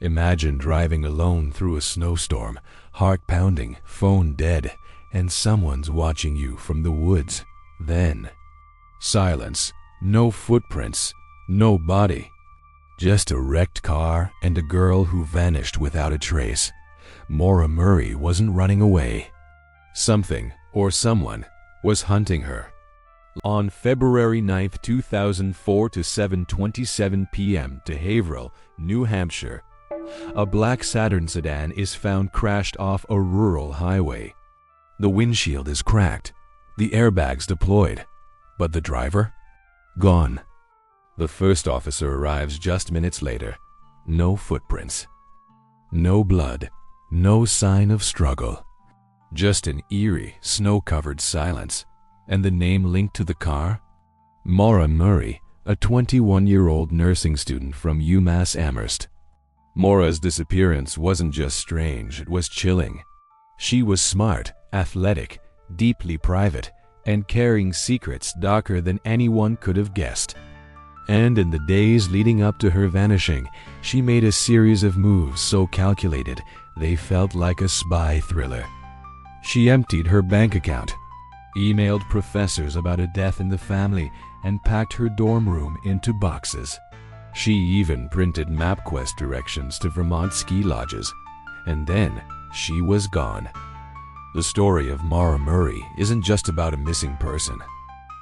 Imagine driving alone through a snowstorm, heart pounding, phone dead, and someone's watching you from the woods. Then, silence, no footprints, no body. Just a wrecked car and a girl who vanished without a trace. Maura Murray wasn't running away. Something or someone was hunting her. On February 9, 2004 to 7:27 p.m. to Haverhill, New Hampshire, a black Saturn sedan is found crashed off a rural highway. The windshield is cracked, the airbags deployed, but the driver? Gone. The first officer arrives just minutes later. No footprints. No blood. No sign of struggle. Just an eerie, snow-covered silence. And the name linked to the car? Maura Murray, a 21-year-old nursing student from UMass Amherst. Maura's disappearance wasn't just strange, it was chilling. She was smart, athletic, deeply private, and carrying secrets darker than anyone could have guessed. And in the days leading up to her vanishing, she made a series of moves so calculated they felt like a spy thriller. She emptied her bank account, emailed professors about a death in the family, and packed her dorm room into boxes. She even printed MapQuest directions to Vermont ski lodges. And then she was gone. The story of Maura Murray isn't just about a missing person.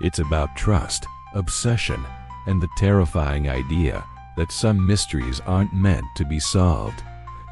It's about trust, obsession, and the terrifying idea that some mysteries aren't meant to be solved.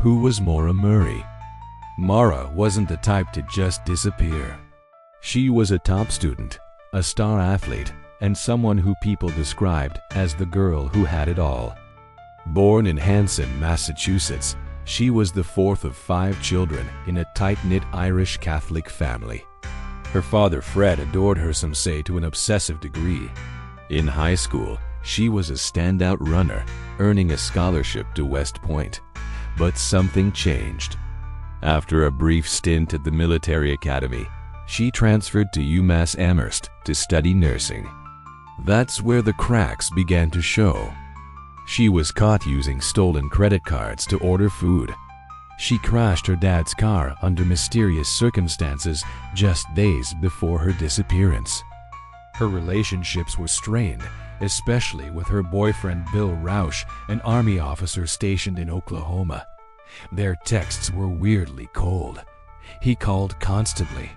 Who was Maura Murray? Maura wasn't the type to just disappear. She was a top student, a star athlete, and someone who people described as the girl who had it all. Born in Hanson, Massachusetts, she was the fourth of 5 children in a tight-knit Irish Catholic family. Her father, Fred, adored her, some say, to an obsessive degree. In high school, she was a standout runner, earning a scholarship to West Point. But something changed. After a brief stint at the military academy, she transferred to UMass Amherst to study nursing. That's where the cracks began to show. She was caught using stolen credit cards to order food. She crashed her dad's car under mysterious circumstances just days before her disappearance. Her relationships were strained, especially with her boyfriend Bill Rausch, an Army officer stationed in Oklahoma. Their texts were weirdly cold. He called constantly.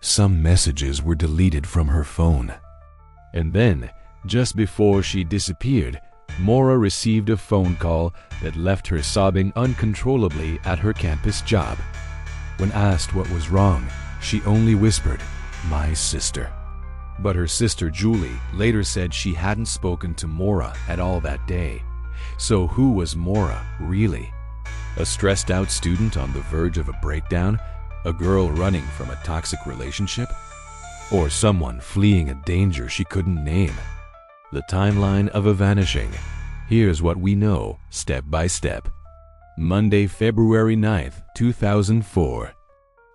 Some messages were deleted from her phone. And then, just before she disappeared, Maura received a phone call that left her sobbing uncontrollably at her campus job. When asked what was wrong, she only whispered, "My sister." But her sister Julie later said she hadn't spoken to Maura at all that day. So who was Maura really? A stressed-out student on the verge of a breakdown? A girl running from a toxic relationship? Or someone fleeing a danger she couldn't name? The timeline of a vanishing. Here's what we know, step by step. Monday, February 9th, 2004.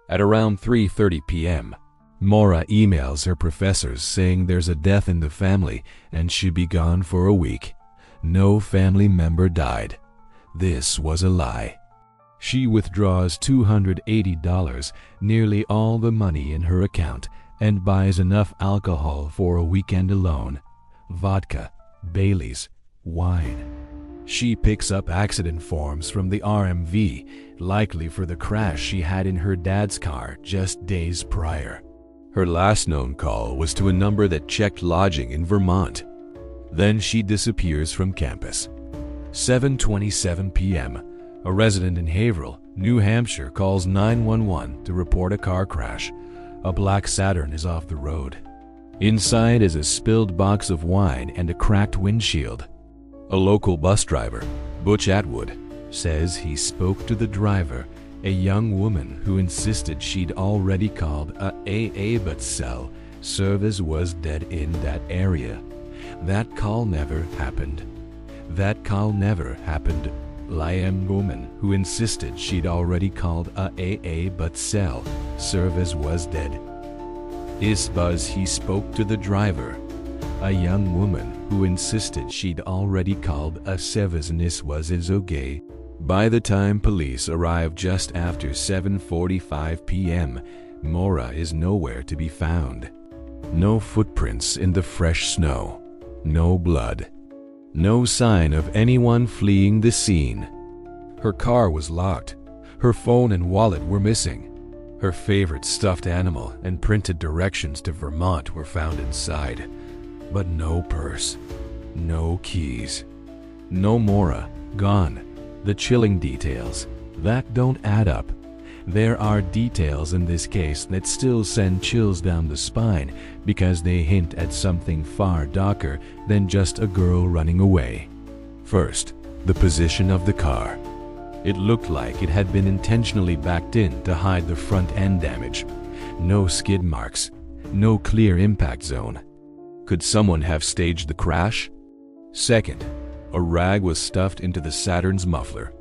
At around 3:30 p.m., Maura emails her professors saying there's a death in the family and she'd be gone for a week. No family member died. This was a lie. She withdraws $280, nearly all the money in her account, and buys enough alcohol for a weekend alone. Vodka, Baileys, wine. She picks up accident forms from the RMV, likely for the crash she had in her dad's car just days prior. Her last known call was to a number that checked lodging in Vermont. Then she disappears from campus. 7:27 p.m., a resident in Haverhill, New Hampshire calls 911 to report a car crash. A black Saturn is off the road. Inside is a spilled box of wine and a cracked windshield. A local bus driver, Butch Atwood, says he spoke to the driver, a young woman who insisted she'd already called a AA but cell. Service was dead in that area. That call never happened. That call never happened. Liam woman who insisted she'd already called a AA but cell. Service was dead. Isbuzz he spoke to the driver, a young woman who insisted she'd already called a service was is okay. By the time police arrive just after 7:45 p.m., Maura is nowhere to be found. No footprints in the fresh snow, no blood, no sign of anyone fleeing the scene. Her car was locked, her phone and wallet were missing. Her favorite stuffed animal and printed directions to Vermont were found inside, but no purse, no keys. No Maura, gone. The chilling details that don't add up. There are details in this case that still send chills down the spine because they hint at something far darker than just a girl running away. First, the position of the car. It looked like it had been intentionally backed in to hide the front end damage. No skid marks, no clear impact zone. Could someone have staged the crash? Second, a rag was stuffed into the Saturn's muffler.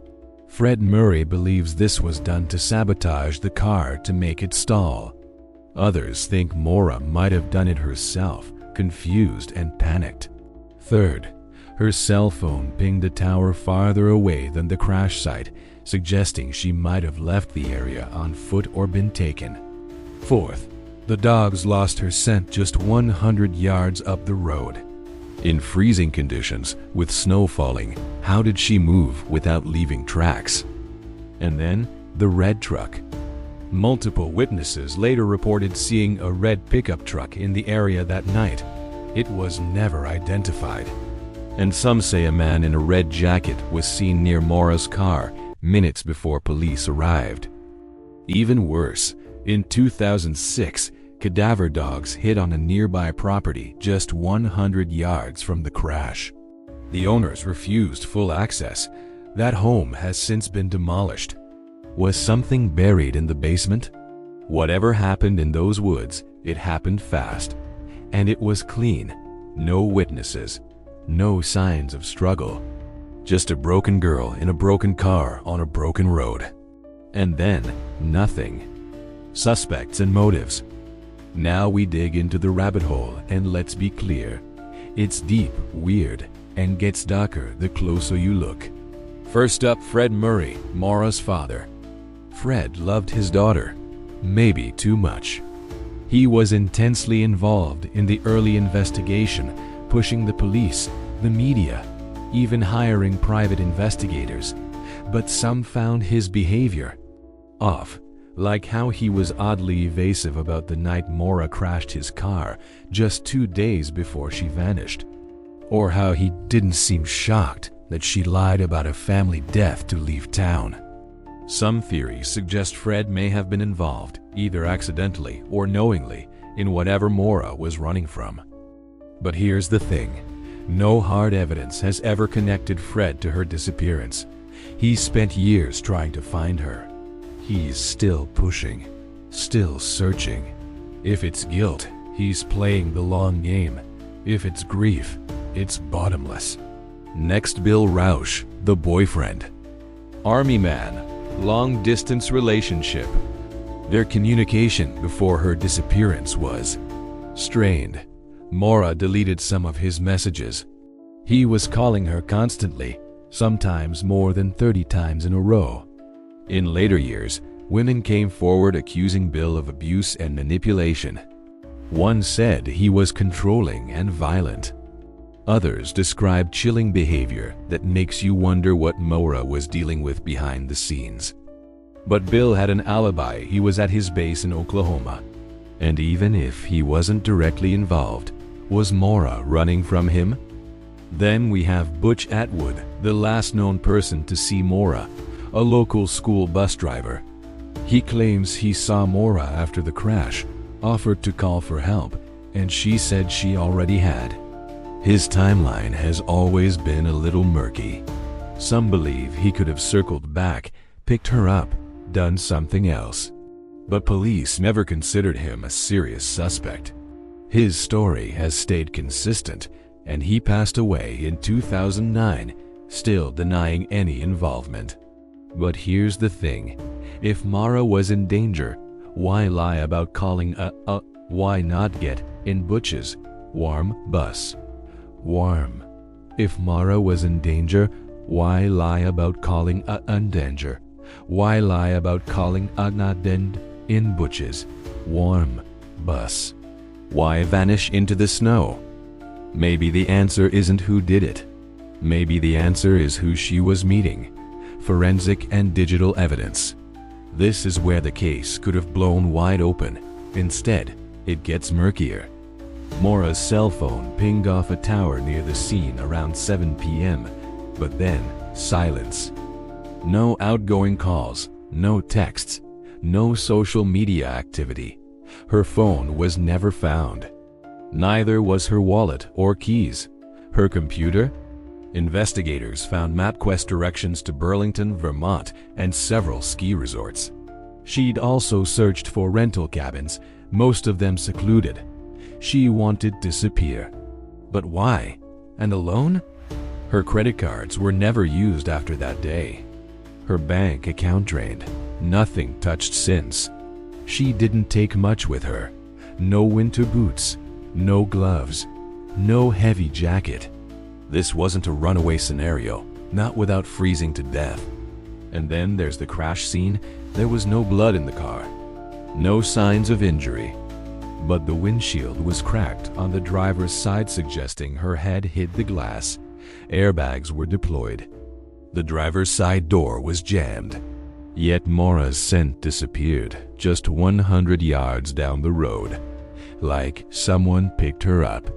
Fred Murray believes this was done to sabotage the car to make it stall. Others think Maura might have done it herself, confused and panicked. Third, her cell phone pinged a tower farther away than the crash site, suggesting she might have left the area on foot or been taken. Fourth, the dogs lost her scent just 100 yards up the road. In freezing conditions, with snow falling, how did she move without leaving tracks? And then, the red truck. Multiple witnesses later reported seeing a red pickup truck in the area that night. It was never identified. And some say a man in a red jacket was seen near Maura's car minutes before police arrived. Even worse, in 2006, cadaver dogs hid on a nearby property just 100 yards from the crash. The owners refused full access. That home has since been demolished. Was something buried in the basement? Whatever happened in those woods, it happened fast. And it was clean. No witnesses. No signs of struggle. Just a broken girl in a broken car on a broken road. And then, nothing. Suspects and motives. Now we dig into the rabbit hole, and let's be clear. It's deep, weird, and gets darker the closer you look. First up, Fred Murray, Maura's father. Fred loved his daughter, maybe too much. He was intensely involved in the early investigation, pushing the police, the media, even hiring private investigators. But some found his behavior off. Like how he was oddly evasive about the night Maura crashed his car just 2 days before she vanished. Or how he didn't seem shocked that she lied about a family death to leave town. Some theories suggest Fred may have been involved, either accidentally or knowingly, in whatever Maura was running from. But here's the thing. No hard evidence has ever connected Fred to her disappearance. He spent years trying to find her. He's still pushing, still searching. If it's guilt, he's playing the long game. If it's grief, it's bottomless. Next, Bill Rausch, the boyfriend. Army man, long-distance relationship. Their communication before her disappearance was strained. Maura deleted some of his messages. He was calling her constantly, sometimes more than 30 times in a row. In later years, women came forward accusing Bill of abuse and manipulation. One said he was controlling and violent. Others described chilling behavior that makes you wonder what Maura was dealing with behind the scenes. But Bill had an alibi. He was at his base in Oklahoma. And even if he wasn't directly involved, was Maura running from him? Then we have Butch Atwood, the last known person to see Maura, a local school bus driver. He claims he saw Maura after the crash, offered to call for help, and she said she already had. His timeline has always been a little murky. Some believe he could have circled back, picked her up, done something else. But police never considered him a serious suspect. His story has stayed consistent, and he passed away in 2009, still denying any involvement. But here's the thing. If Maura was in danger, why lie about calling why not get in Butch's warm bus? Warm. If Maura was in danger, Why lie about calling a undanger? Why lie about calling a nadend in butches, warm bus? Why vanish into the snow? Maybe the answer isn't who did it. Maybe the answer is who she was meeting. Forensic and digital evidence. This is where the case could have blown wide open. Instead, it gets murkier. Maura's cell phone pinged off a tower near the scene around 7 p.m., but then silence. No outgoing calls, no texts, no social media activity. Her phone was never found. Neither was her wallet or keys. Her computer? Investigators found MapQuest directions to Burlington, Vermont, and several ski resorts. She'd also searched for rental cabins, most of them secluded. She wanted to disappear. But why? And alone? Her credit cards were never used after that day. Her bank account drained. Nothing touched since. She didn't take much with her. No winter boots, no gloves, no heavy jacket. This wasn't a runaway scenario, not without freezing to death. And then there's the crash scene. There was no blood in the car. No signs of injury. But the windshield was cracked on the driver's side, suggesting her head hit the glass. Airbags were deployed. The driver's side door was jammed. Yet Maura's scent disappeared just 100 yards down the road. Like someone picked her up.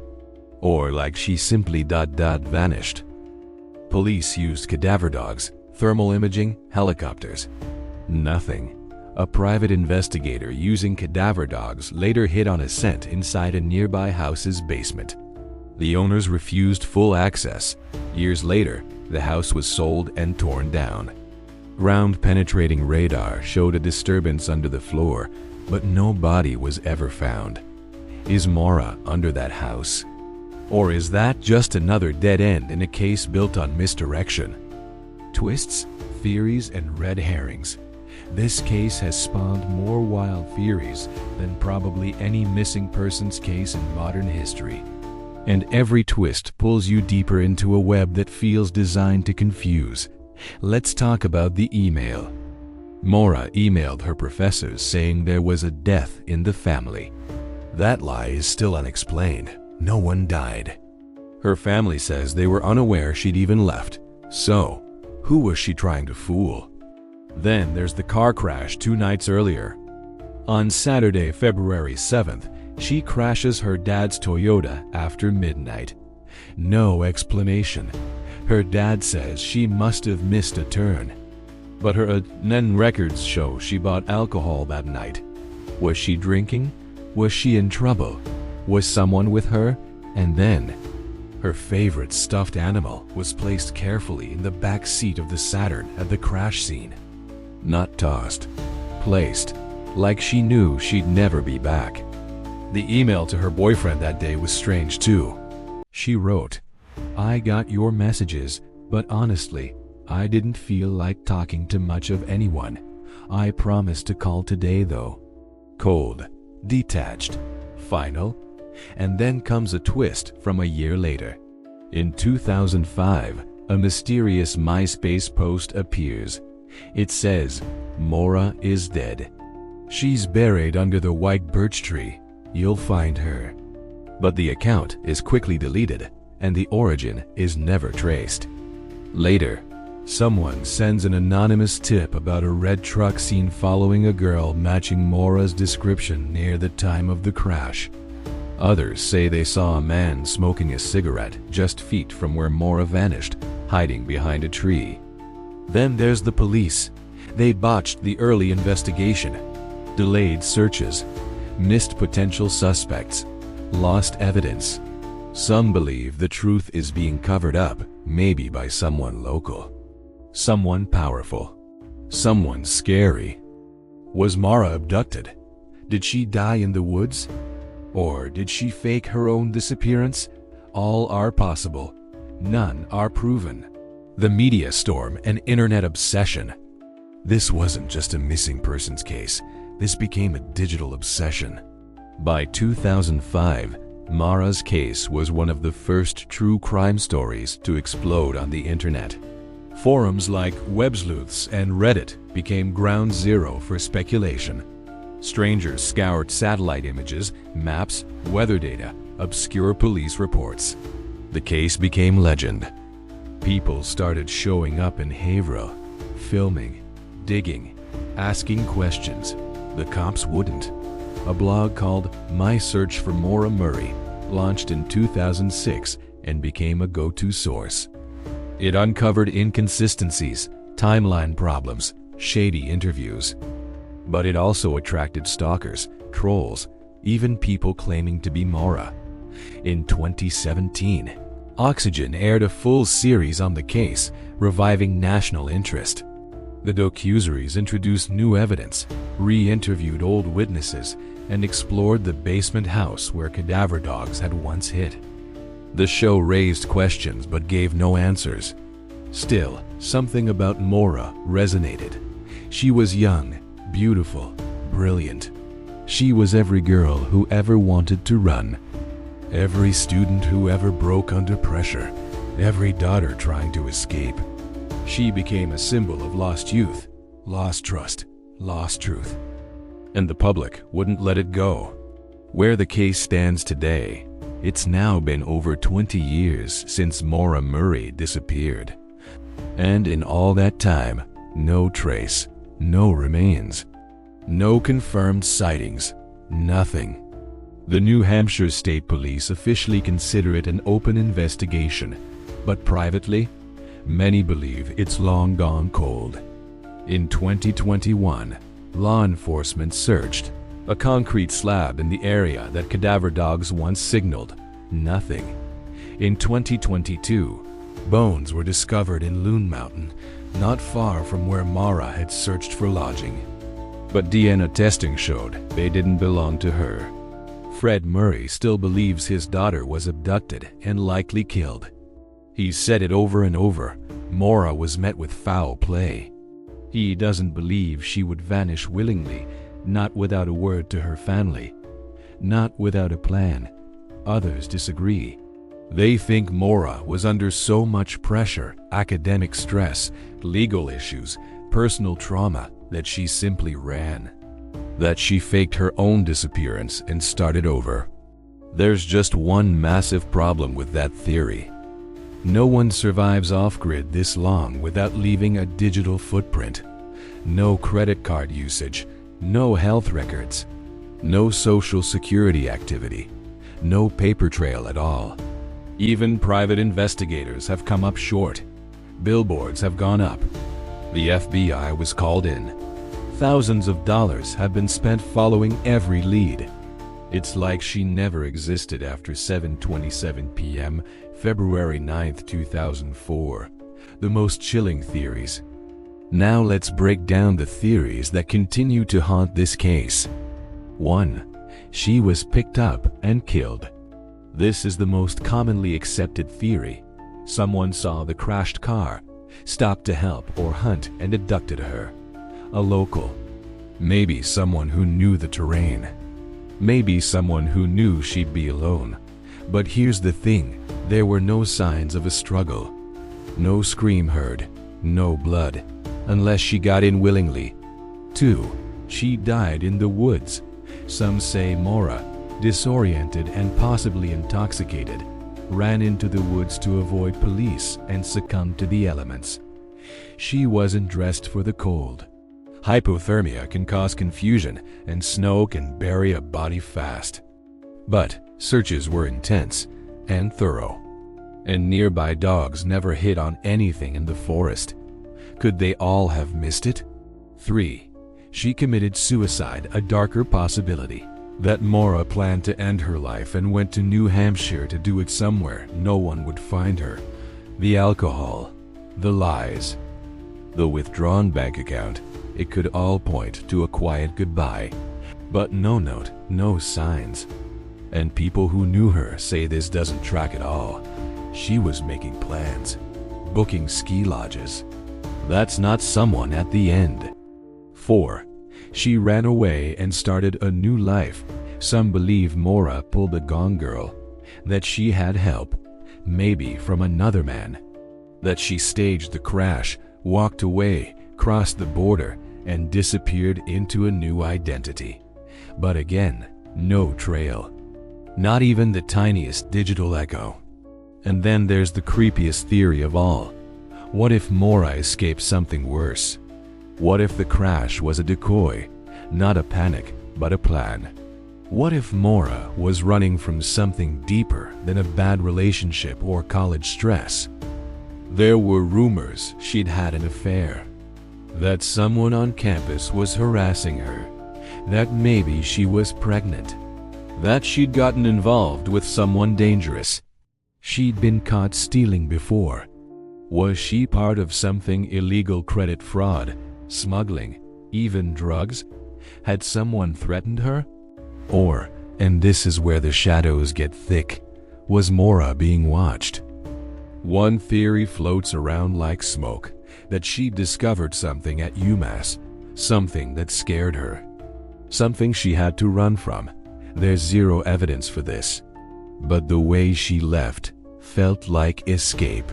Or like she simply vanished. Police used cadaver dogs, thermal imaging, helicopters. Nothing. A private investigator using cadaver dogs later hit on a scent inside a nearby house's basement. The owners refused full access. Years later, the house was sold and torn down. Ground-penetrating radar showed a disturbance under the floor, but no body was ever found. Is Maura under that house? Or is that just another dead end in a case built on misdirection? Twists, theories, and red herrings. This case has spawned more wild theories than probably any missing persons case in modern history. And every twist pulls you deeper into a web that feels designed to confuse. Let's talk about the email. Maura emailed her professors saying there was a death in the family. That lie is still unexplained. No one died. Her family says they were unaware she'd even left. So, who was she trying to fool? Then there's the car crash 2 nights earlier. On Saturday, February 7th, she crashes her dad's Toyota after midnight. No explanation. Her dad says she must have missed a turn. But her NN records show she bought alcohol that night. Was she drinking? Was she in trouble? Was someone with her? And then, her favorite stuffed animal was placed carefully in the back seat of the Saturn at the crash scene. Not tossed, placed, like she knew she'd never be back. The email to her boyfriend that day was strange too. She wrote, "I got your messages, but honestly, I didn't feel like talking to much of anyone. I promised to call today though." Cold, detached, final. And then comes a twist from a year later. In 2005, a mysterious MySpace post appears. It says, "Maura is dead. She's buried under the white birch tree. You'll find her." But the account is quickly deleted, and the origin is never traced. Later, someone sends an anonymous tip about a red truck seen following a girl matching Maura's description near the time of the crash. Others say they saw a man smoking a cigarette just feet from where Maura vanished, hiding behind a tree. Then there's the police. They botched the early investigation, delayed searches, missed potential suspects, lost evidence. Some believe the truth is being covered up, maybe by someone local, someone powerful, someone scary. Was Maura abducted? Did she die in the woods? Or did she fake her own disappearance? All are possible. None are proven. The media storm and internet obsession. This wasn't just a missing persons case. This became a digital obsession. By 2005, Maura's case was one of the first true crime stories to explode on the internet. Forums like Websleuths and Reddit became ground zero for speculation. Strangers scoured satellite images, maps, weather data, obscure police reports. The case became legend. People started showing up in Haverhill, filming, digging, asking questions. The cops wouldn't. A blog called My Search for Maura Murray launched in 2006 and became a go-to source. It uncovered inconsistencies, timeline problems, shady interviews. But it also attracted stalkers, trolls, even people claiming to be Maura. In 2017, Oxygen aired a full series on the case, reviving national interest. The docuseries introduced new evidence, re-interviewed old witnesses, and explored the basement house where cadaver dogs had once hid. The show raised questions but gave no answers. Still, something about Maura resonated. She was young, beautiful, brilliant. She was every girl who ever wanted to run. Every student who ever broke under pressure, every daughter trying to escape. She became a symbol of lost youth, lost trust, lost truth. And the public wouldn't let it go. Where the case stands today, it's now been over 20 years since Maura Murray disappeared. And in all that time, no trace, no remains, no confirmed sightings, nothing. The New Hampshire State Police officially consider it an open investigation, but privately, many believe it's long gone cold. In 2021, law enforcement searched a concrete slab in the area that cadaver dogs once signaled. Nothing. In 2022, bones were discovered in Loon Mountain, not far from where Maura had searched for lodging. But DNA testing showed they didn't belong to her. Fred Murray still believes his daughter was abducted and likely killed. He's said it over and over, Maura was met with foul play. He doesn't believe she would vanish willingly, not without a word to her family, not without a plan. Others disagree. They think Maura was under so much pressure, academic stress, legal issues, personal trauma, that she simply ran. That she faked her own disappearance and started over. There's just one massive problem with that theory. No one survives off-grid this long without leaving a digital footprint. No credit card usage, no health records, no social security activity, no paper trail at all. Even private investigators have come up short. Billboards have gone up. The FBI was called in. Thousands of dollars have been spent following every lead. It's like she never existed after 7:27 p.m., February 9, 2004. The most chilling theories. Now let's break down the theories that continue to haunt this case. 1. She was picked up and killed. This is the most commonly accepted theory. Someone saw the crashed car, stopped to help or hunt and abducted her. A local. Maybe someone who knew the terrain. Maybe someone who knew she'd be alone. But here's the thing, there were no signs of a struggle. No scream heard, no blood, unless she got in willingly. 2. She died in the woods. Some say Maura, disoriented and possibly intoxicated, ran into the woods to avoid police and succumbed to the elements. She wasn't dressed for the cold. Hypothermia can cause confusion, and snow can bury a body fast. But searches were intense and thorough, and nearby dogs never hit on anything in the forest. Could they all have missed it? 3. She committed suicide, a darker possibility. That Maura planned to end her life and went to New Hampshire to do it somewhere no one would find her. The alcohol, the lies, the withdrawn bank account, it could all point to a quiet goodbye. But no note, no signs. And people who knew her say this doesn't track at all. She was making plans, booking ski lodges. That's not someone at the end. 4. She ran away and started a new life. Some believe Maura pulled a Gone Girl, that she had help, maybe from another man. That she staged the crash, walked away, crossed the border, and disappeared into a new identity. But again, no trail. Not even the tiniest digital echo. And then there's the creepiest theory of all. What if Maura escaped something worse? What if the crash was a decoy, not a panic, but a plan? What if Maura was running from something deeper than a bad relationship or college stress? There were rumors she'd had an affair, that someone on campus was harassing her, that maybe she was pregnant, that she'd gotten involved with someone dangerous. She'd been caught stealing before. Was she part of something illegal, credit fraud, smuggling, even drugs? Had someone threatened her? Or, and this is where the shadows get thick, was Maura being watched? One theory floats around like smoke, that she discovered something at UMass, something that scared her, something she had to run from. There's zero evidence for this, but the way she left felt like escape.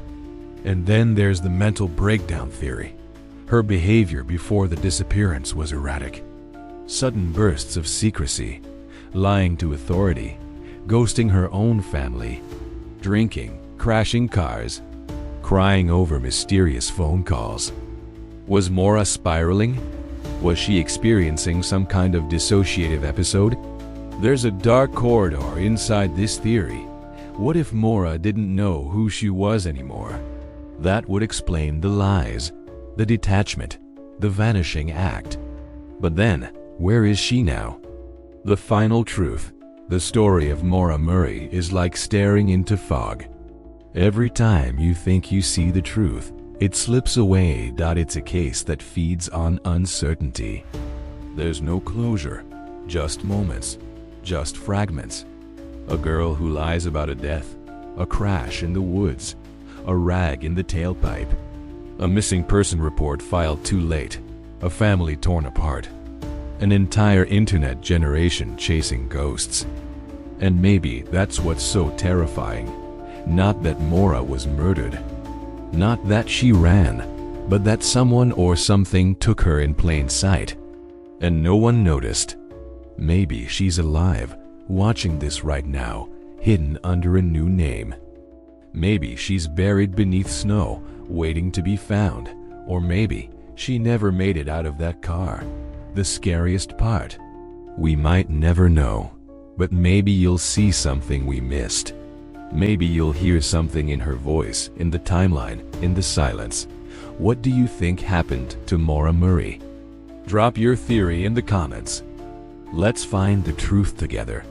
And then there's the mental breakdown theory. Her behavior before the disappearance was erratic. Sudden bursts of secrecy, lying to authority, ghosting her own family, drinking, crashing cars, crying over mysterious phone calls. Was Maura spiraling? Was she experiencing some kind of dissociative episode? There's a dark corridor inside this theory. What if Maura didn't know who she was anymore? That would explain the lies, the detachment, the vanishing act. But then, where is she now? The final truth, the story of Maura Murray, is like staring into fog. Every time you think you see the truth, it slips away. It's a case that feeds on uncertainty. There's no closure, just moments, just fragments. A girl who lies about a death, a crash in the woods, a rag in the tailpipe, a missing person report filed too late, a family torn apart, an entire internet generation chasing ghosts. And maybe that's what's so terrifying. Not that Maura was murdered, not that she ran, but that someone or something took her in plain sight, and no one noticed. Maybe she's alive, watching this right now, hidden under a new name. Maybe she's buried beneath snow, waiting to be found. Or maybe she never made it out of that car. The scariest part. We might never know, but maybe you'll see something we missed. Maybe you'll hear something in her voice, in the timeline, in the silence. What do you think happened to Maura Murray? Drop your theory in the comments. Let's find the truth together.